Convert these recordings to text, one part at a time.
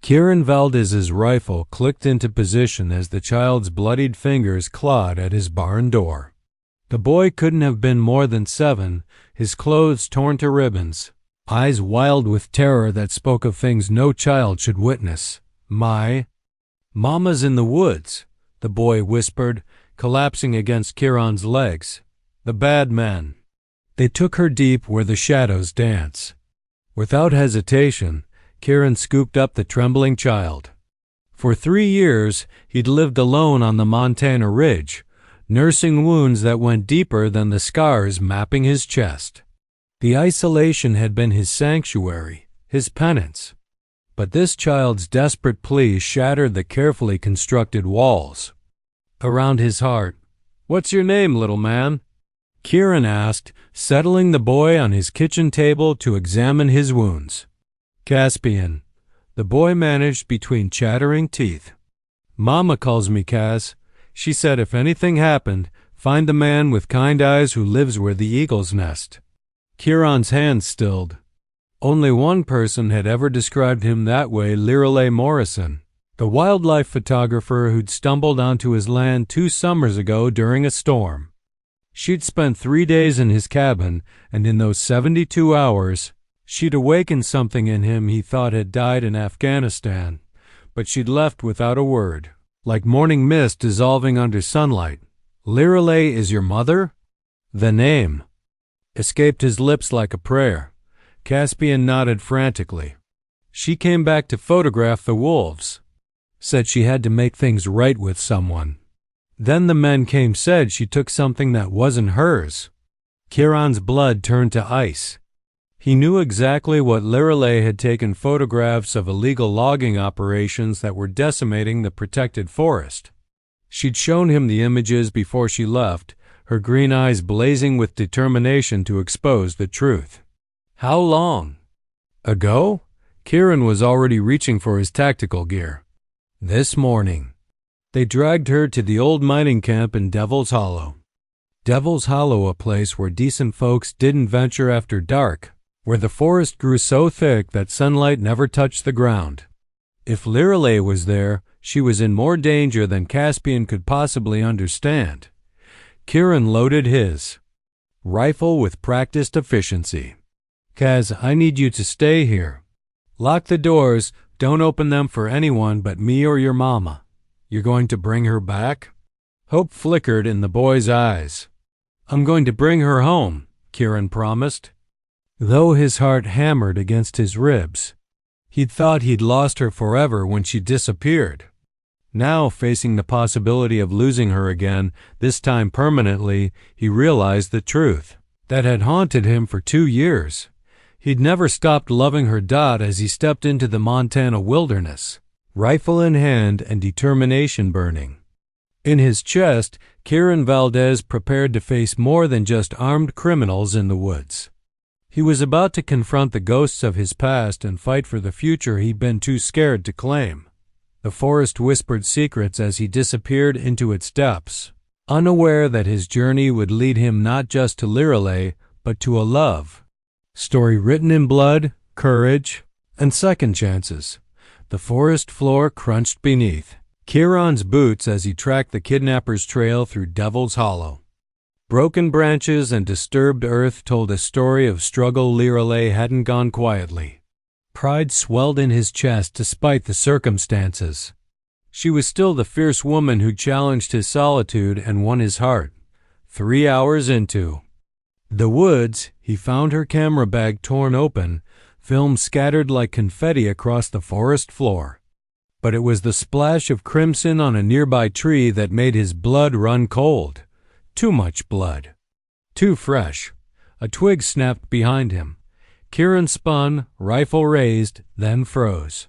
Kieran Valdez's rifle clicked into position as the child's bloodied fingers clawed at his barn door. The boy couldn't have been more than 7, his clothes torn to ribbons, eyes wild with terror that spoke of things no child should witness. "My Mama's in the woods," the boy whispered, collapsing against Kieran's legs. "The bad men. They took her deep where the shadows dance." Without hesitation, Kieran scooped up the trembling child. For 3 years, he'd lived alone on the Montana ridge, nursing wounds that went deeper than the scars mapping his chest. The isolation had been his sanctuary, his penance. But this child's desperate plea shattered the carefully constructed walls around his heart. "What's your name, little man?" Kieran asked, settling the boy on his kitchen table to examine his wounds. "Caspian," the boy managed between chattering teeth. "Mama calls me Cas. She said if anything happened, find the man with kind eyes who lives where the eagles nest." Kieran's hand stilled. Only one person had ever described him that way, Lirelei Morrison, the wildlife photographer who'd stumbled onto his land 2 summers ago during a storm. She'd spent 3 days in his cabin, and in those 72 hours, she'd awakened something in him he thought had died in Afghanistan, but she'd left without a word, like morning mist dissolving under sunlight. "Lirelei is your mother?" The name escaped his lips like a prayer. Caspian nodded frantically. "She came back to photograph the wolves. Said she had to make things right with someone. Then the men said she took something that wasn't hers." Kieran's blood turned to ice. He knew exactly what Lirelei had taken photographs of illegal logging operations that were decimating the protected forest. She'd shown him the images before she left, her green eyes blazing with determination to expose the truth. How long ago? Kieran was already reaching for his tactical gear. This morning. They dragged her to the old mining camp in Devil's Hollow. Devil's Hollow, a place where decent folks didn't venture after dark, where the forest grew so thick that sunlight never touched the ground. If Lirelei was there, she was in more danger than Caspian could possibly understand. Kieran loaded his rifle with practiced efficiency. "Kaz, I need you to stay here. Lock the doors, don't open them for anyone but me or your mama. You're going to bring her back?" Hope flickered in the boy's eyes. "I'm going to bring her home," Kieran promised. Though his heart hammered against his ribs, he'd thought he'd lost her forever when she disappeared. Now, facing the possibility of losing her again, this time permanently, he realized the truth that had haunted him for 2 years. He'd never stopped loving her. As he stepped into the Montana wilderness, rifle in hand and determination burning in his chest, Kieran Valdez prepared to face more than just armed criminals in the woods. He was about to confront the ghosts of his past and fight for the future he'd been too scared to claim. The forest whispered secrets as he disappeared into its depths, unaware that his journey would lead him not just to Lirelei, but to a love story written in blood, courage, and second chances. The forest floor crunched beneath Kieran's boots as he tracked the kidnapper's trail through Devil's Hollow. Broken branches and disturbed earth told a story of struggle. Lirelei hadn't gone quietly. Pride swelled in his chest despite the circumstances. She was still the fierce woman who challenged his solitude and won his heart. 3 hours into the woods, he found her camera bag torn open, film scattered like confetti across the forest floor. But it was the splash of crimson on a nearby tree that made his blood run cold. Too much blood. Too fresh. A twig snapped behind him. Kieran spun, rifle raised, then froze.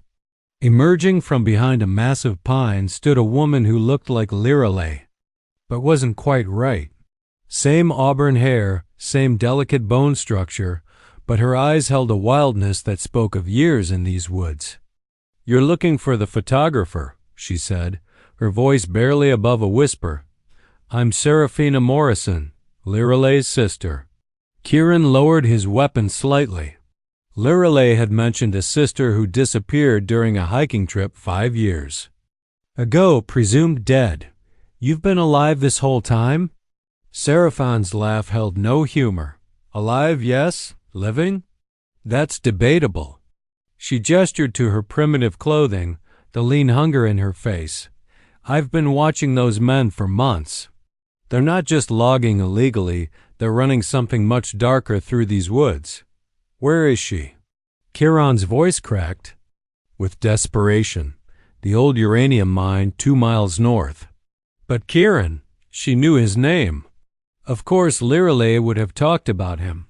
Emerging from behind a massive pine stood a woman who looked like Lirelei, but wasn't quite right. Same auburn hair, same delicate bone structure, but her eyes held a wildness that spoke of years in these woods. "You're looking for the photographer," she said, her voice barely above a whisper. "I'm Serafina Morrison, Lirelei's sister." Kieran lowered his weapon slightly. Lirelei had mentioned a sister who disappeared during a hiking trip 5 years ago, presumed dead. You've been alive this whole time? Seraphine's laugh held no humor. Alive, yes. Living? That's debatable. She gestured to her primitive clothing, the lean hunger in her face. I've been watching those men for months. They're not just logging illegally, they're running something much darker through these woods. Where is she? Kieran's voice cracked. With desperation. The old uranium mine 2 miles north. But Kieran, she knew his name. Of course Lirelei would have talked about him.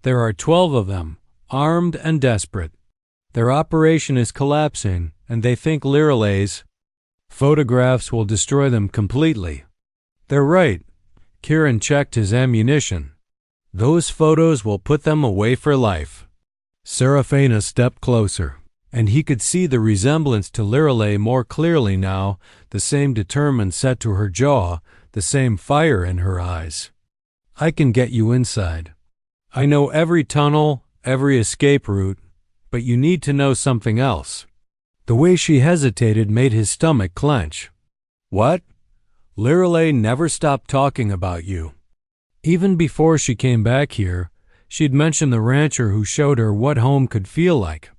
There are 12 of them, armed and desperate. Their operation is collapsing, and they think Lirelei's photographs will destroy them completely. They're right. Kieran checked his ammunition. Those photos will put them away for life. Serafina stepped closer, and he could see the resemblance to Lirelei more clearly now, the same determined set to her jaw, the same fire in her eyes. I can get you inside. I know every tunnel, every escape route, but you need to know something else. The way she hesitated made his stomach clench. What? Lirelei never stopped talking about you. Even before she came back here, she'd mentioned the rancher who showed her what home could feel like.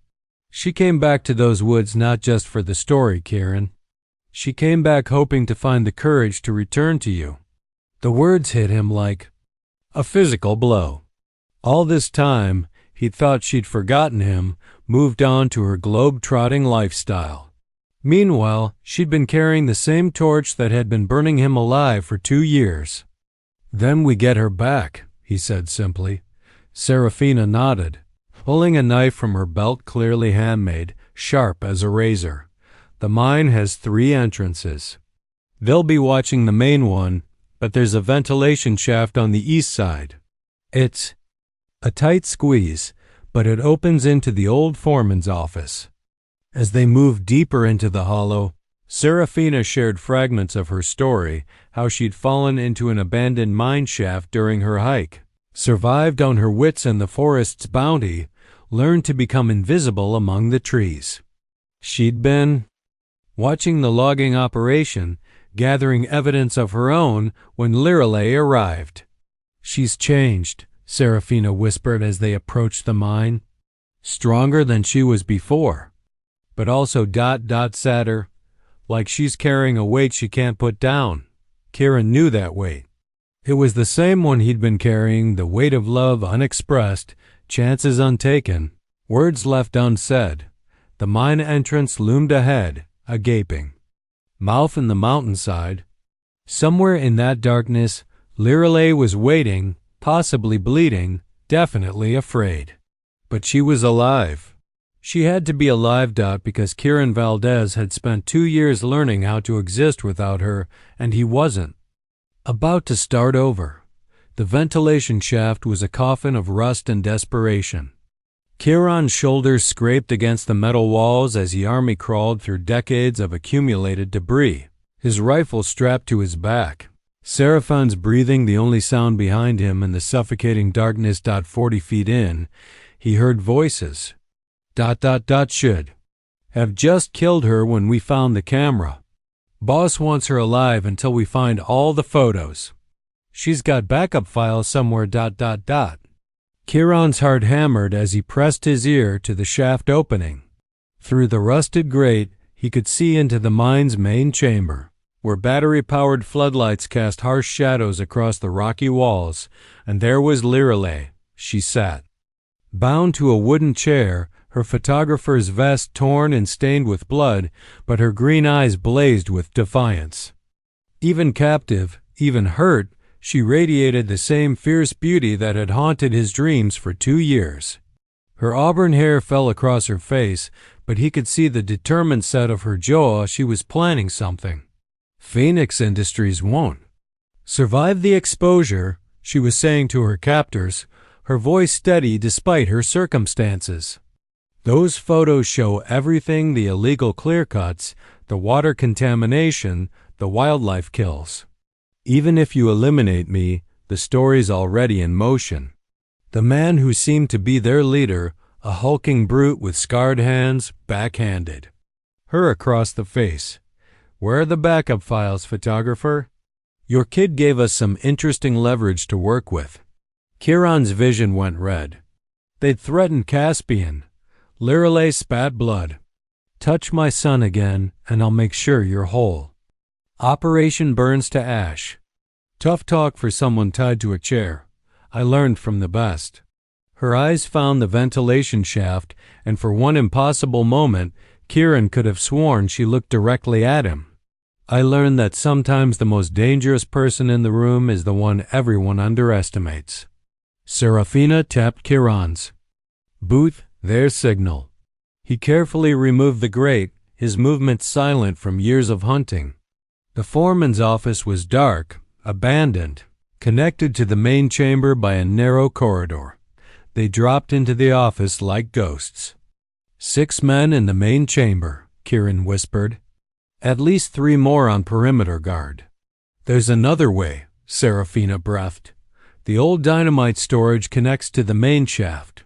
She came back to those woods not just for the story, Kieran. She came back hoping to find the courage to return to you. The words hit him like a physical blow. All this time, he'd thought she'd forgotten him, moved on to her globe-trotting lifestyle. Meanwhile, she'd been carrying the same torch that had been burning him alive for 2 years. Then we get her back, he said simply. Serafina nodded, pulling a knife from her belt, clearly handmade, sharp as a razor. The mine has 3 entrances. They'll be watching the main one, but there's a ventilation shaft on the east side. It's a tight squeeze, but it opens into the old foreman's office. As they moved deeper into the hollow, Serafina shared fragments of her story, how she'd fallen into an abandoned mine shaft during her hike, survived on her wits and the forest's bounty, learned to become invisible among the trees. She'd been watching the logging operation, gathering evidence of her own when Lirelei arrived. She's changed, Serafina whispered as they approached the mine. Stronger than she was before, but also sadder, like she's carrying a weight she can't put down. Kieran knew that weight. It was the same one he'd been carrying, the weight of love unexpressed, chances untaken, words left unsaid. The mine entrance loomed ahead, a gaping mouth in the mountainside. Somewhere in that darkness, Lirelei was waiting, possibly bleeding, definitely afraid. But she was alive. She had to be alive, because Kieran Valdez had spent 2 years learning how to exist without her, and he wasn't. About to start over. The ventilation shaft was a coffin of rust and desperation. Kieran's shoulders scraped against the metal walls as he army crawled through decades of accumulated debris, his rifle strapped to his back. Seraphine's breathing the only sound behind him in the suffocating darkness. 40 feet in, he heard voices. Should have just killed her when we found the camera. Boss wants her alive until we find all the photos. She's got backup files somewhere. Kieran's heart hammered as he pressed his ear to the shaft opening. Through the rusted grate, he could see into the mine's main chamber, where battery-powered floodlights cast harsh shadows across the rocky walls, and there was Lirelei. She sat, bound to a wooden chair, her photographer's vest torn and stained with blood, but her green eyes blazed with defiance. Even captive, even hurt, she radiated the same fierce beauty that had haunted his dreams for 2 years. Her auburn hair fell across her face, but he could see the determined set of her jaw. She was planning something. Phoenix Industries won't survive the exposure, she was saying to her captors, her voice steady despite her circumstances. Those photos show everything: the illegal clear-cuts, the water contamination, the wildlife kills. Even if you eliminate me, the story's already in motion. The man who seemed to be their leader, a hulking brute with scarred hands, backhanded. Her across the face. "Where are the backup files, photographer? Your kid gave us some interesting leverage to work with." Kieran's vision went red. They'd threatened Caspian. Lirelei spat blood. "Touch my son again, and I'll make sure you're whole." Operation burns to ash. Tough talk for someone tied to a chair. I learned from the best. Her eyes found the ventilation shaft, and for one impossible moment, Kieran could have sworn she looked directly at him. I learned that sometimes the most dangerous person in the room is the one everyone underestimates. Serafina tapped Kieran's. "Booth, their signal." He carefully removed the grate, his movements silent from years of hunting. The foreman's office was dark, abandoned, connected to the main chamber by a narrow corridor. They dropped into the office like ghosts. 6 men in the main chamber, Kieran whispered. "At least 3 more on perimeter guard." "There's another way," Serafina breathed. "The old dynamite storage connects to the main shaft.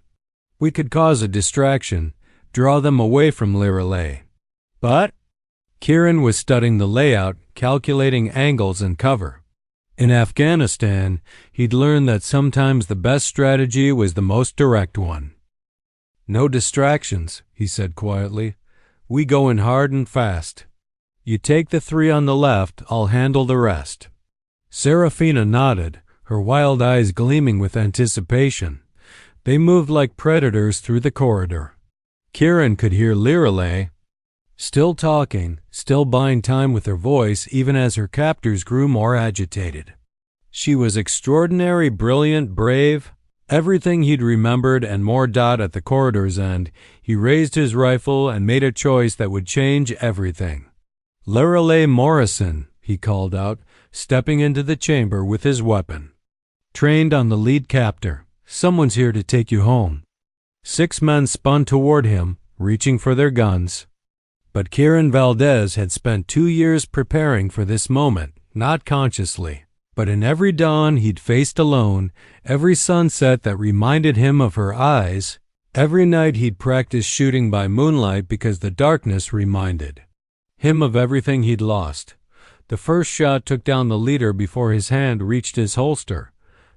We could cause a distraction, draw them away from Lirelei." "But?" Kieran was studying the layout, calculating angles and cover. In Afghanistan, he'd learned that sometimes the best strategy was the most direct one. "No distractions," he said quietly. "We go in hard and fast. You take the 3 on the left, I'll handle the rest." Serafina nodded, her wild eyes gleaming with anticipation. They moved like predators through the corridor. Kieran could hear Lirelei, still talking, still buying time with her voice even as her captors grew more agitated. She was extraordinary, brilliant, brave, everything he'd remembered and more. At the corridor's end, he raised his rifle and made a choice that would change everything. "Lirelei Morrison," he called out, stepping into the chamber with his weapon. "Trained on the lead captor. Someone's here to take you home." 6 men spun toward him, reaching for their guns. But Kieran Valdez had spent 2 years preparing for this moment, not consciously, but in every dawn he'd faced alone, every sunset that reminded him of her eyes, every night he'd practiced shooting by moonlight because the darkness reminded him of everything he'd lost. The first shot took down the leader before his hand reached his holster.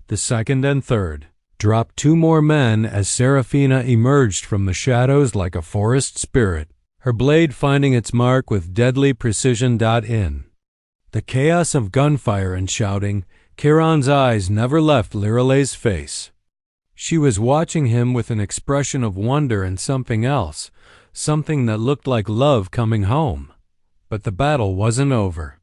The second and third dropped 2 more men as Serafina emerged from the shadows like a forest spirit, her blade finding its mark with deadly precision. In the chaos of gunfire and shouting, Kieran's eyes never left Lirelei's face. She was watching him with an expression of wonder and something else, something that looked like love coming home. But the battle wasn't over.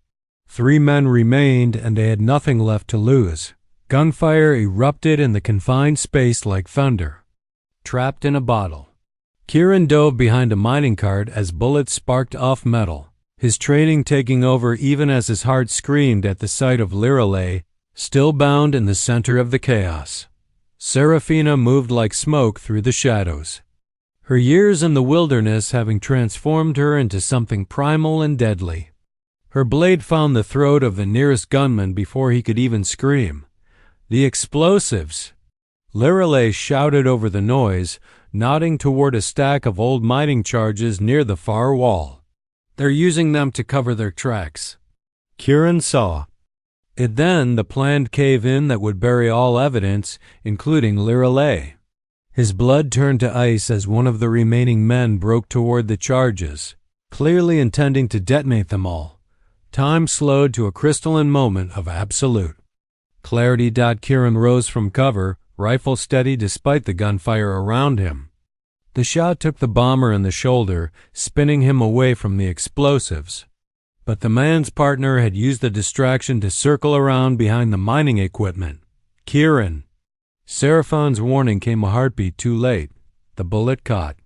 3 men remained, and they had nothing left to lose. Gunfire erupted in the confined space like thunder. Trapped in a bottle. Kieran dove behind a mining cart as bullets sparked off metal, his training taking over even as his heart screamed at the sight of Lirelei, still bound in the center of the chaos. Serafina moved like smoke through the shadows, her years in the wilderness having transformed her into something primal and deadly. Her blade found the throat of the nearest gunman before he could even scream. "The explosives!" Lirelei shouted over the noise, nodding toward a stack of old mining charges near the far wall. "They're using them to cover their tracks." Kieran saw it then, the planned cave-in that would bury all evidence, including Lirelei. His blood turned to ice as one of the remaining men broke toward the charges, clearly intending to detonate them all. Time slowed to a crystalline moment of absolute clarity. Kieran rose from cover, rifle steady despite the gunfire around him. The shot took the bomber in the shoulder, spinning him away from the explosives. But the man's partner had used the distraction to circle around behind the mining equipment. "Kieran!" Seraphine's warning came a heartbeat too late. The bullet caught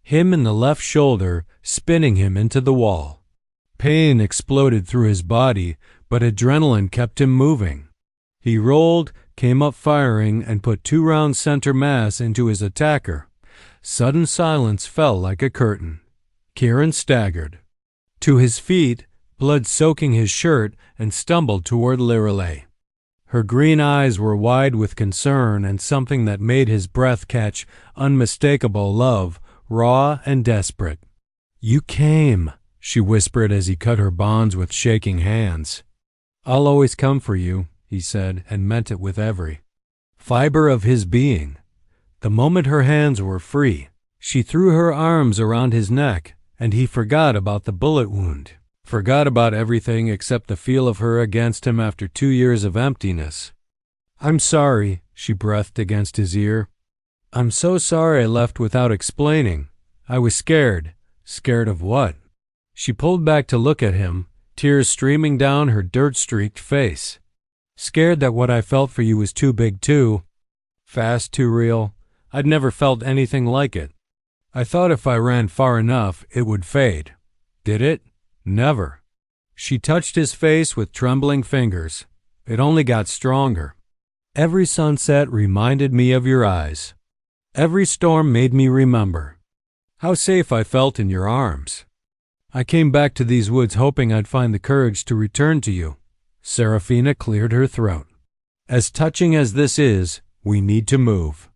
him in the left shoulder, spinning him into the wall. Pain exploded through his body, but adrenaline kept him moving. He rolled, came up firing, and put 2 rounds center mass into his attacker. Sudden silence fell like a curtain. Kieran staggered to his feet, blood soaking his shirt, and stumbled toward Lirelei. Her green eyes were wide with concern and something that made his breath catch unmistakable love, raw and desperate. "You came," she whispered as he cut her bonds with shaking hands. "I'll always come for you," he said, and meant it with every fiber of his being. The moment her hands were free, she threw her arms around his neck, and he forgot about the bullet wound, forgot about everything except the feel of her against him after 2 years of emptiness. "I'm sorry," she breathed against his ear. "I'm so sorry I left without explaining. I was scared." Scared of what? She pulled back to look at him, tears streaming down her dirt-streaked face. "Scared that what I felt for you was too big too fast, too real. I'd never felt anything like it. I thought if I ran far enough, it would fade. Did it? Never." She touched his face with trembling fingers. "It only got stronger. Every sunset reminded me of your eyes. Every storm made me remember how safe I felt in your arms. I came back to these woods hoping I'd find the courage to return to you." Serafina cleared her throat. "As touching as this is, we need to move.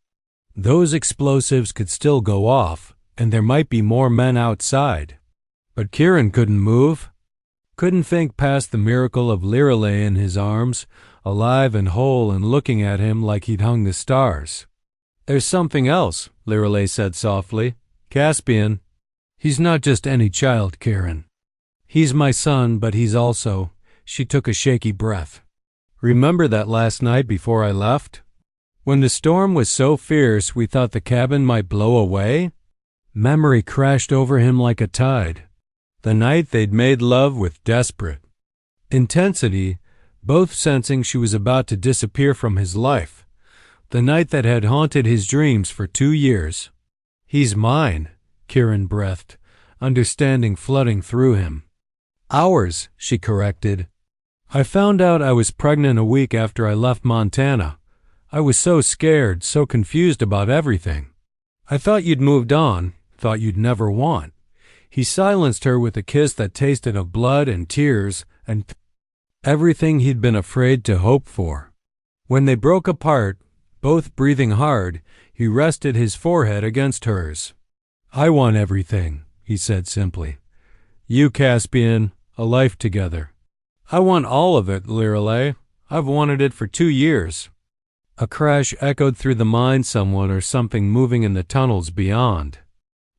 Those explosives could still go off, and there might be more men outside. But Kieran couldn't move. Couldn't think past the miracle of Lirelei in his arms, alive and whole and looking at him like he'd hung the stars." "There's something else," Lirelei said softly. "Caspian. He's not just any child, Kieran. He's my son, but he's also—" She took a shaky breath. "Remember that last night before I left? When the storm was so fierce we thought the cabin might blow away?" Memory crashed over him like a tide. The night they'd made love with desperate intensity, both sensing she was about to disappear from his life. The night that had haunted his dreams for 2 years. "He's mine," Kieran breathed, understanding flooding through him. "Ours," she corrected. "I found out I was pregnant a week after I left Montana. I was so scared, so confused about everything. I thought you'd moved on, thought you'd never want." He silenced her with a kiss that tasted of blood and tears and everything he'd been afraid to hope for. When they broke apart, both breathing hard, he rested his forehead against hers. "I want everything," he said simply. "You, Caspian, a life together." "I want all of it, Lirelei. I've wanted it for 2 years." A crash echoed through the mind somewhat, or something moving in the tunnels beyond.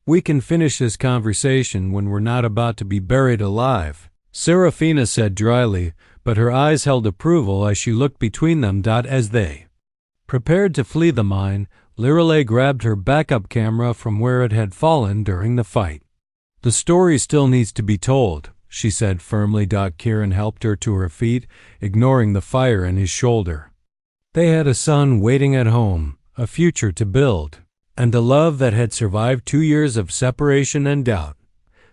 "We can finish this conversation when we're not about to be buried alive," Serafina said dryly, but her eyes held approval as she looked between them. As they prepared to flee the mine, Lirelei grabbed her backup camera from where it had fallen during the fight. "The story still needs to be told," she said firmly. Kieran helped her to her feet, ignoring the fire in his shoulder. They had a son waiting at home, a future to build, and a love that had survived 2 years of separation and doubt.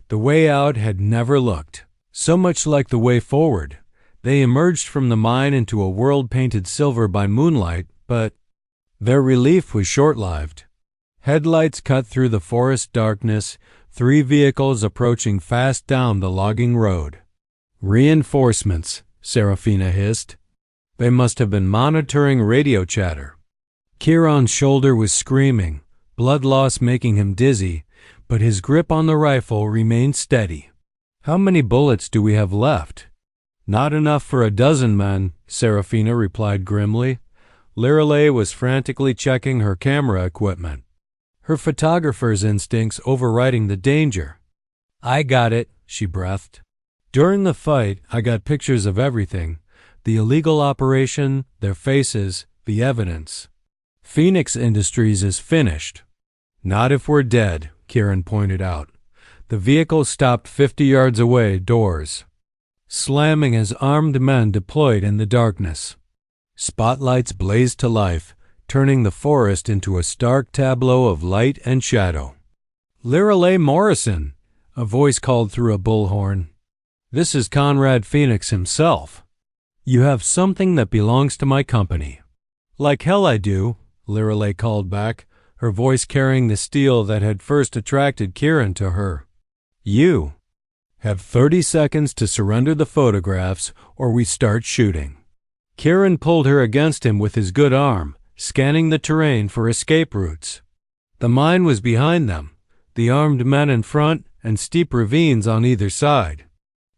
The way out had never looked so much like the way forward. They emerged from the mine into a world painted silver by moonlight, but their relief was short-lived. Headlights cut through the forest darkness, 3 vehicles approaching fast down the logging road. "Reinforcements," Serafina hissed. They must have been monitoring radio chatter. Kieran's shoulder was screaming, blood loss making him dizzy, but his grip on the rifle remained steady. "How many bullets do we have left?" "Not enough for a dozen men," Serafina replied grimly. Lirelei was frantically checking her camera equipment, her photographer's instincts overriding the danger. "I got it," she breathed. "During the fight, I got pictures of everything. The illegal operation, their faces, the evidence. Phoenix Industries is finished." "Not if we're dead," Kieran pointed out. The vehicle stopped 50 yards away, doors slamming as armed men deployed in the darkness. Spotlights blazed to life, turning the forest into a stark tableau of light and shadow. "Lirelei Morrison," a voice called through a bullhorn. "This is Conrad Phoenix himself. You have something that belongs to my company." "Like hell I do," Lirelei called back, her voice carrying the steel that had first attracted Kieran to her. "You have 30 seconds to surrender the photographs or we start shooting." Kieran pulled her against him with his good arm, scanning the terrain for escape routes. The mine was behind them, the armed men in front, and steep ravines on either side.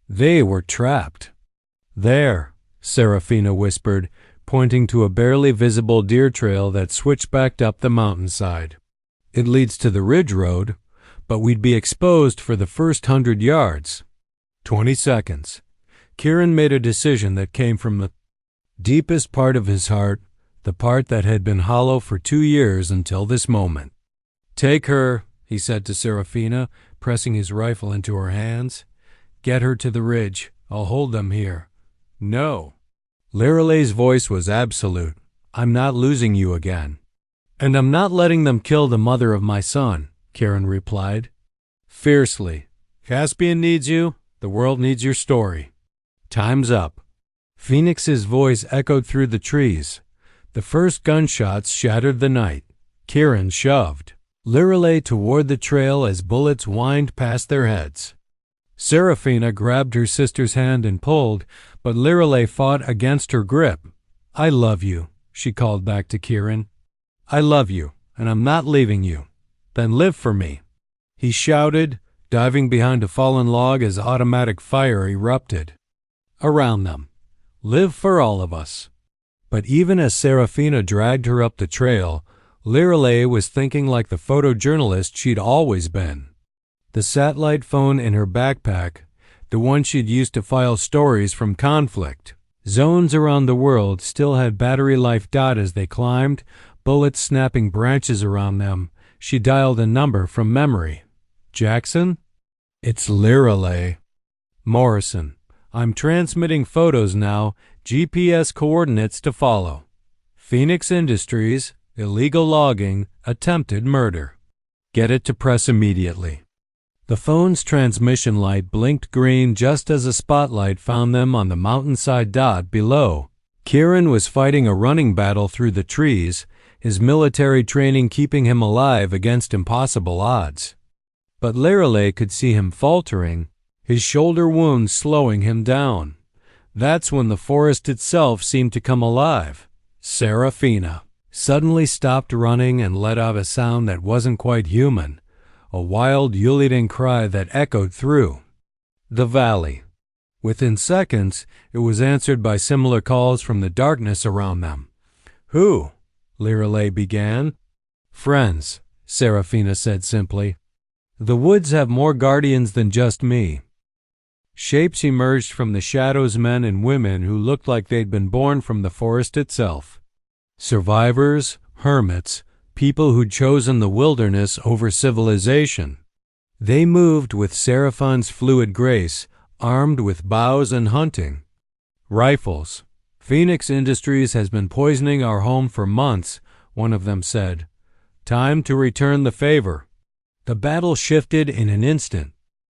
They were trapped. "There," Serafina whispered, pointing to a barely visible deer trail that switchbacked up the mountainside. "It leads to the ridge road, but we'd be exposed for the first 100 yards. 20 seconds. Kieran made a decision that came from the deepest part of his heart, the part that had been hollow for 2 years until this moment. "Take her," he said to Serafina, pressing his rifle into her hands. "Get her to the ridge. I'll hold them here." "No." Liralay's voice was absolute. "I'm not losing you again." "And I'm not letting them kill the mother of my son," Kieran replied fiercely. "Caspian needs you. The world needs your story. Time's up." Phoenix's voice echoed through the trees. The first gunshots shattered the night. Kieran shoved Liralay toward the trail as bullets whined past their heads. Serafina grabbed her sister's hand and pulled, but Liralay fought against her grip. "I love you," she called back to Kieran. "I love you, and I'm not leaving you. Then live for me," he shouted, diving behind a fallen log as automatic fire erupted around them. "Live for all of us." But even as Serafina dragged her up the trail, Liralay was thinking like the photojournalist she'd always been. The satellite phone in her backpack, the one she'd used to file stories from conflict zones around the world, still had battery life as they climbed, bullets snapping branches around them. She dialed a number from memory. "Jackson? It's Liralay." "Morrison. I'm transmitting photos now, GPS coordinates to follow. Phoenix Industries, illegal logging, attempted murder. Get it to press immediately." The phone's transmission light blinked green just as a spotlight found them on the mountainside dot below. Kieran was fighting a running battle through the trees, his military training keeping him alive against impossible odds. But Liralay could see him faltering, his shoulder wounds slowing him down. That's when the forest itself seemed to come alive. Serafina suddenly stopped running and let out a sound that wasn't quite human, a wild ululating cry that echoed through the valley. Within seconds, it was answered by similar calls from the darkness around them. "Who?" Liralay began. "Friends," Serafina said simply. "The woods have more guardians than just me." Shapes emerged from the shadows, men and women who looked like they'd been born from the forest itself. Survivors, hermits, people who'd chosen the wilderness over civilization. They moved with Seraphine's fluid grace, armed with bows and hunting rifles. "Phoenix Industries has been poisoning our home for months," one of them said. "Time to return the favor." The battle shifted in an instant.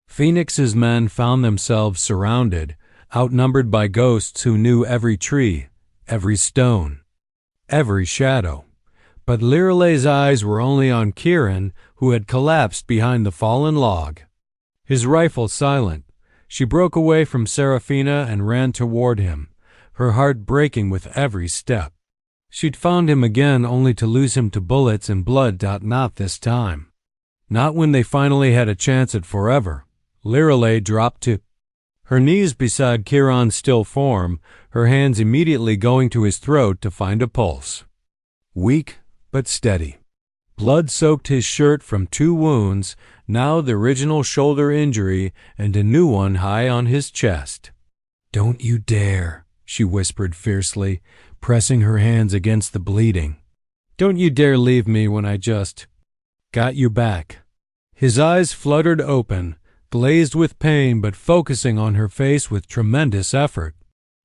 Phoenix's men found themselves surrounded, outnumbered by ghosts who knew every tree, every stone, every shadow. But Liralay's eyes were only on Kieran, who had collapsed behind the fallen log. His rifle silent, she broke away from Serafina and ran toward him, her heart breaking with every step. She'd found him again only to lose him to bullets and blood. Not this time. Not when they finally had a chance at forever. Liralay dropped to her knees beside Kieran's still form, her hands immediately going to his throat to find a pulse. Weak but steady. Blood soaked his shirt from 2 wounds, now the original shoulder injury and a new one high on his chest. "Don't you dare," she whispered fiercely, pressing her hands against the bleeding. "Don't you dare leave me when I just got you back." His eyes fluttered open, glazed with pain but focusing on her face with tremendous effort.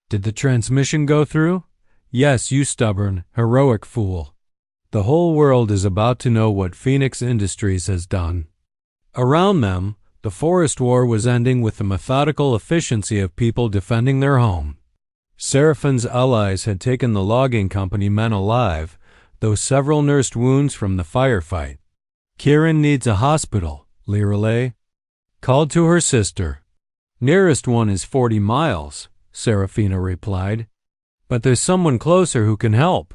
"Did the transmission go through?" "Yes, you stubborn, heroic fool. The whole world is about to know what Phoenix Industries has done." Around them, the forest war was ending with the methodical efficiency of people defending their home. Seraphine's allies had taken the logging company men alive, though several nursed wounds from the firefight. "Kieran needs a hospital," Liralay called to her sister. "Nearest one is 40 miles, Serafina replied. But there's someone closer who can help.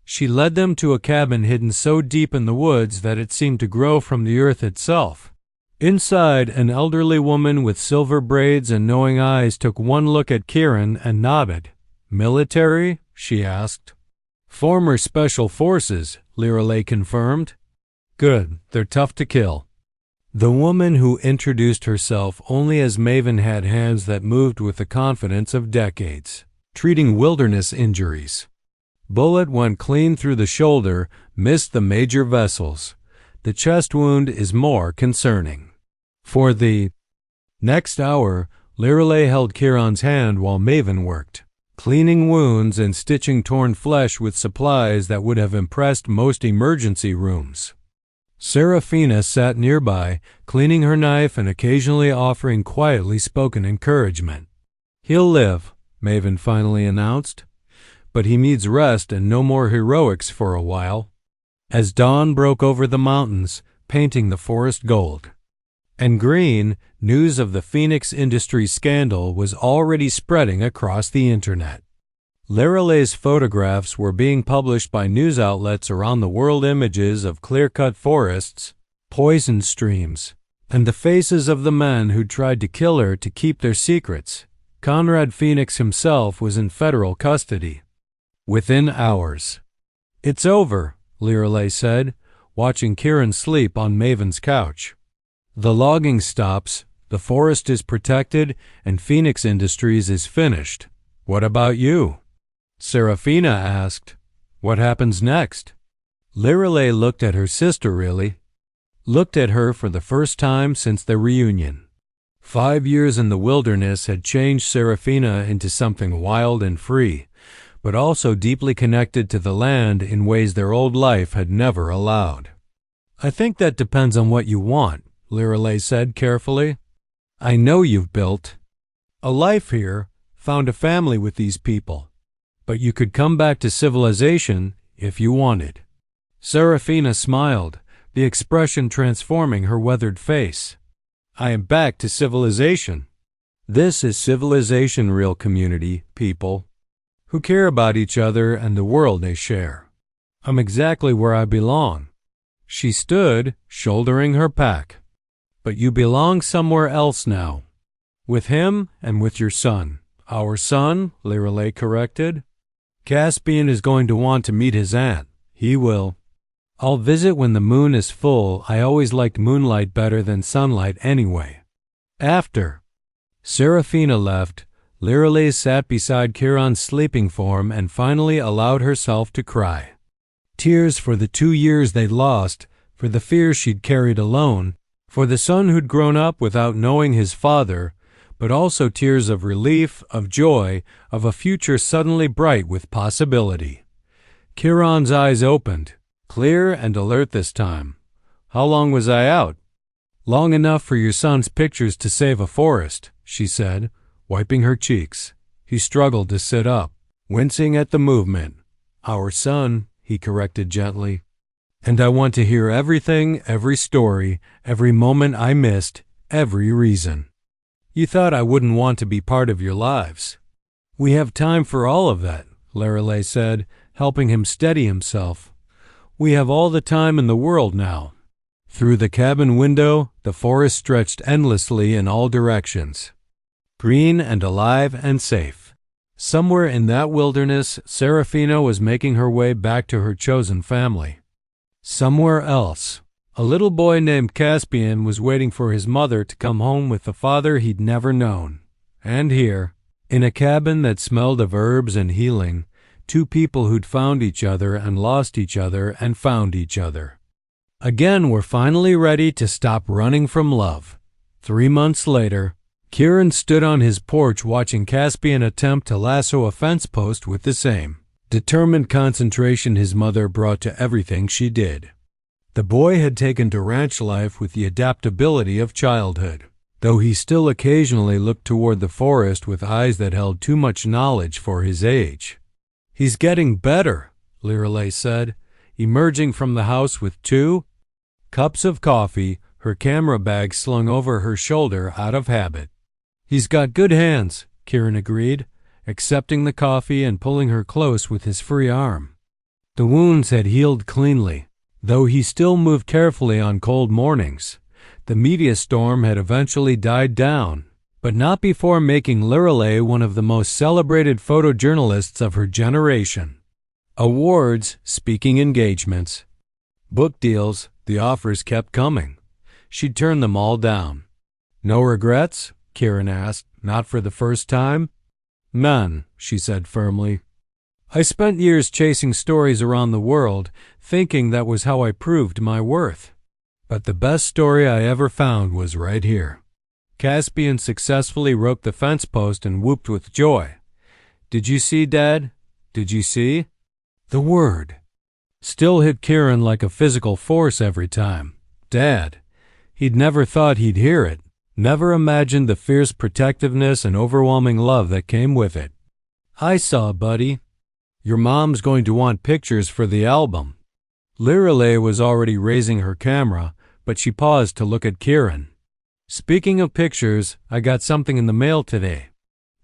She led them to a cabin hidden so deep in the woods that it seemed to grow from the earth itself. Inside, an elderly woman with silver braids and knowing eyes took one look at Kieran and nodded. "Military?" she asked. "Former Special Forces," Lirelei confirmed. "Good, they're tough to kill." The woman who introduced herself only as Maven had hands that moved with the confidence of decades, treating wilderness injuries. Bullet went clean through the shoulder, missed the major vessels. The chest wound is more concerning. For the next hour, Lirelei held Kieran's hand while Maven worked, cleaning wounds and stitching torn flesh with supplies that would have impressed most emergency rooms. Serafina sat nearby, cleaning her knife and occasionally offering quietly spoken encouragement. "He'll live," Maven finally announced, "but he needs rest and no more heroics for a while." As dawn broke over the mountains, painting the forest gold and green, news of the Phoenix Industries scandal was already spreading across the internet. Lirelei's photographs were being published by news outlets around the world, images of clear-cut forests, poison streams, and the faces of the men who tried to kill her to keep their secrets. Conrad Phoenix himself was in federal custody. Within hours. "It's over," Lirelei said, watching Kieran sleep on Maven's couch. "The logging stops, the forest is protected, and Phoenix Industries is finished. What about you?" Serafina asked. "What happens next?" Lirelei looked at her sister, looked at her for the first time since their reunion. 5 years in the wilderness had changed Serafina into something wild and free, but also deeply connected to the land in ways their old life had never allowed. "I think that depends on what you want," Lirelei said carefully. "I know you've built a life here, found a family with these people, but you could come back to civilization if you wanted." Serafina smiled, the expression transforming her weathered face. "I am back to civilization. This is civilization, real community, people who care about each other and the world they share. I'm exactly where I belong." She stood, shouldering her pack. "But you belong somewhere else now. With him and with your son." "Our son," Lirelei corrected. "Caspian is going to want to meet his aunt. He will. I'll visit when the moon is full. I always liked moonlight better than sunlight anyway." After Serafina left, Lirelei sat beside Kieran's sleeping form and finally allowed herself to cry. Tears for the 2 years they'd lost, for the fears she'd carried alone, for the son who'd grown up without knowing his father, but also tears of relief, of joy, of a future suddenly bright with possibility. Kieran's eyes opened, clear and alert this time. "How long was I out?" "Long enough for your son's pictures to save a forest," she said, wiping her cheeks. He struggled to sit up, wincing at the movement. "Our son," he corrected gently. "And I want to hear everything, every story, every moment I missed, every reason. You thought I wouldn't want to be part of your lives." "We have time for all of that," Lirelei said, helping him steady himself. "We have all the time in the world now." Through the cabin window, the forest stretched endlessly in all directions, green and alive and safe. Somewhere in that wilderness, Serafina was making her way back to her chosen family. Somewhere else, a little boy named Caspian was waiting for his mother to come home with the father he'd never known. And here, in a cabin that smelled of herbs and healing, 2 people who'd found each other and lost each other and found each other. Again, were finally ready to stop running from love. 3 months later, Kieran stood on his porch watching Caspian attempt to lasso a fence post with the same determined concentration his mother brought to everything she did. The boy had taken to ranch life with the adaptability of childhood, though he still occasionally looked toward the forest with eyes that held too much knowledge for his age. "He's getting better," Lirelei said, emerging from the house with 2 cups of coffee, her camera bag slung over her shoulder out of habit. "He's got good hands," Kieran agreed, accepting the coffee and pulling her close with his free arm. The wounds had healed cleanly, though he still moved carefully on cold mornings. The media storm had eventually died down, but not before making Lorelei one of the most celebrated photojournalists of her generation. Awards, speaking engagements, book deals, the offers kept coming. She'd turned them all down. "No regrets?" Kieran asked, not for the first time. "None," she said firmly. "I spent years chasing stories around the world, thinking that was how I proved my worth. But the best story I ever found was right here." Caspian successfully roped the fence post and whooped with joy. "Did you see, Dad? Did you see?" The word still hit Kieran like a physical force every time. Dad. He'd never thought he'd hear it, never imagined the fierce protectiveness and overwhelming love that came with it. "I saw, buddy. Your mom's going to want pictures for the album." Lorelei was already raising her camera, but she paused to look at Kieran. "Speaking of pictures, I got something in the mail today."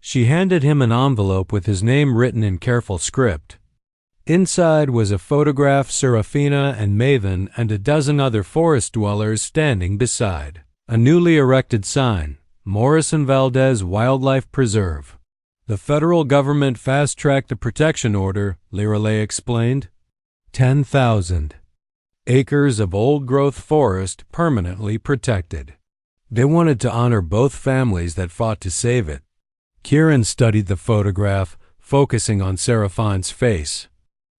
She handed him an envelope with his name written in careful script. Inside was a photograph Serafina and Maven and a dozen other forest dwellers standing beside a newly erected sign, Morrison Valdez Wildlife Preserve. "The federal government fast-tracked the protection order," Lorelei explained. 10,000 acres of old-growth forest permanently protected. They wanted to honor both families that fought to save it. Kieran studied the photograph, focusing on Seraphine's face.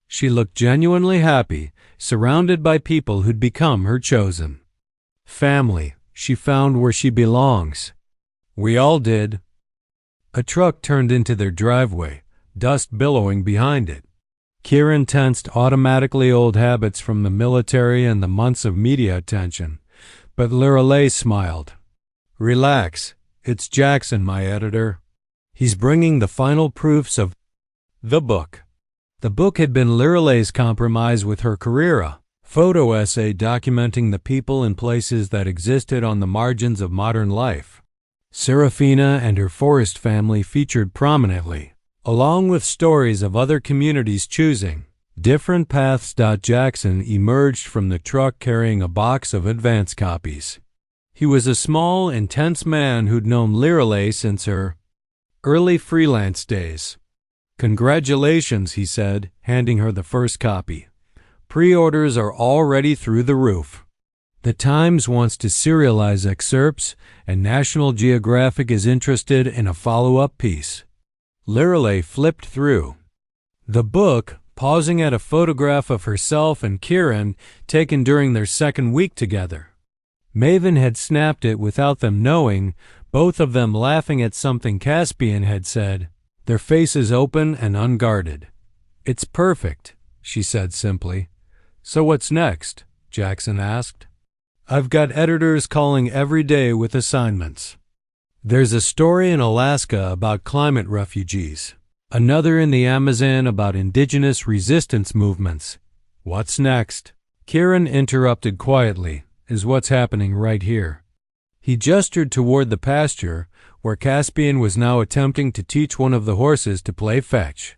She looked genuinely happy, surrounded by people who'd become her chosen. Family, she found where she belongs. We all did. A truck turned into their driveway, dust billowing behind it. Kieran tensed automatically, old habits from the military and the months of media attention, but Lorelei smiled. "Relax, it's Jackson, my editor. He's bringing the final proofs of the book." The book had been Lorelei's compromise with her career, a photo essay documenting the people and places that existed on the margins of modern life. Serafina and her forest family featured prominently, along with stories of other communities choosing different paths. Jackson emerged from the truck carrying a box of advance copies. He was a small, intense man who'd known Lorelei since her early freelance days. "Congratulations," he said, handing her the first copy. "Pre-orders are already through the roof. The Times wants to serialize excerpts, and National Geographic is interested in a follow-up piece." Lorelei flipped through the book, pausing at a photograph of herself and Kieran taken during their second week together. Maven had snapped it without them knowing, both of them laughing at something Caspian had said, their faces open and unguarded. "It's perfect," she said simply. "So what's next?" Jackson asked. "I've got editors calling every day with assignments. There's a story in Alaska about climate refugees, another in the Amazon about indigenous resistance movements. What's next?" Kieran interrupted quietly, "Is what's happening right here." He gestured toward the pasture, where Caspian was now attempting to teach one of the horses to play fetch.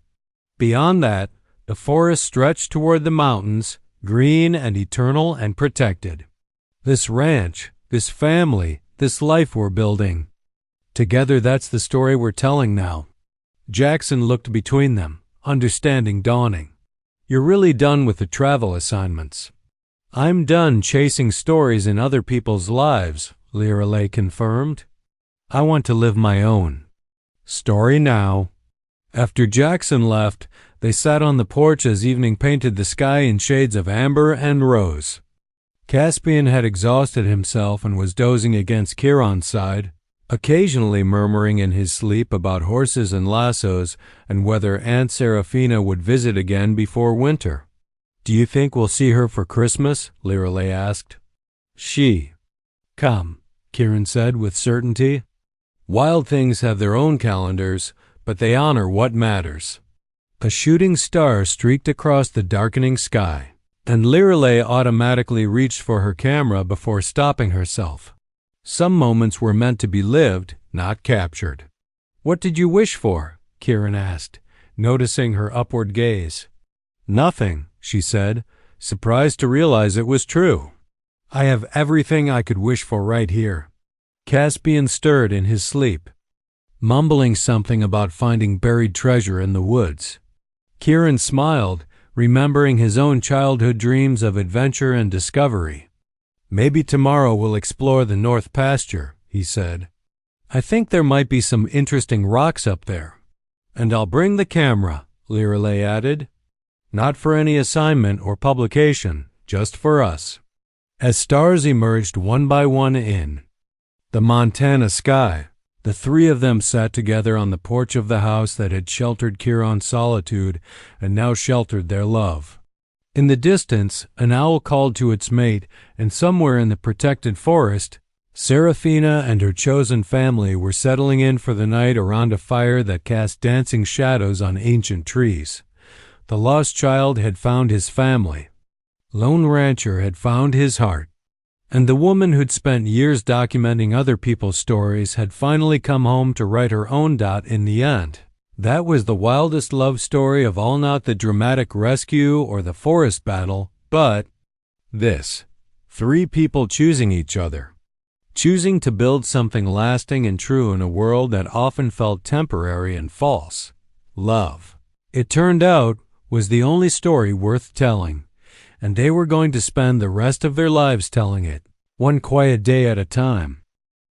Beyond that, the forest stretched toward the mountains, green and eternal and protected. "This ranch, this family, this life we're building. Together, that's the story we're telling now." Jackson looked between them, understanding dawning. "You're really done with the travel assignments." "I'm done chasing stories in other people's lives," Lorelei confirmed. "I want to live my own story now." After Jackson left, they sat on the porch as evening painted the sky in shades of amber and rose. Caspian had exhausted himself and was dozing against Kieran's side, occasionally murmuring in his sleep about horses and lassos and whether Aunt Serafina would visit again before winter. "Do you think we'll see her for Christmas?" Lorelei asked. "She come," Kieran said with certainty. "Wild things have their own calendars, but they honor what matters." A shooting star streaked across the darkening sky, and Lorelei automatically reached for her camera before stopping herself. Some moments were meant to be lived, not captured. "What did you wish for?" Kieran asked, noticing her upward gaze. Nothing, she said, surprised to realize it was true. I have everything I could wish for right here. Caspian stirred in his sleep, mumbling something about finding buried treasure in the woods. Kieran smiled, remembering his own childhood dreams of adventure and discovery. Maybe tomorrow we'll explore the North Pasture, he said. I think there might be some interesting rocks up there. And I'll bring the camera, Lirelei added. Not for any assignment or publication, just for us. As stars emerged one by one in the Montana sky, the three of them sat together on the porch of the house that had sheltered Kieran's solitude and now sheltered their love. In the distance, an owl called to its mate, and somewhere in the protected forest, Serafina and her chosen family were settling in for the night around a fire that cast dancing shadows on ancient trees. The lost child had found his family. Lone Rancher had found his heart. And the woman who'd spent years documenting other people's stories had finally come home to write her own dot in the end. That was the wildest love story of all, not the dramatic rescue or the forest battle, but this. Three people choosing each other. Choosing to build something lasting and true in a world that often felt temporary and false. Love, it turned out, was the only story worth telling, and they were going to spend the rest of their lives telling it, one quiet day at a time.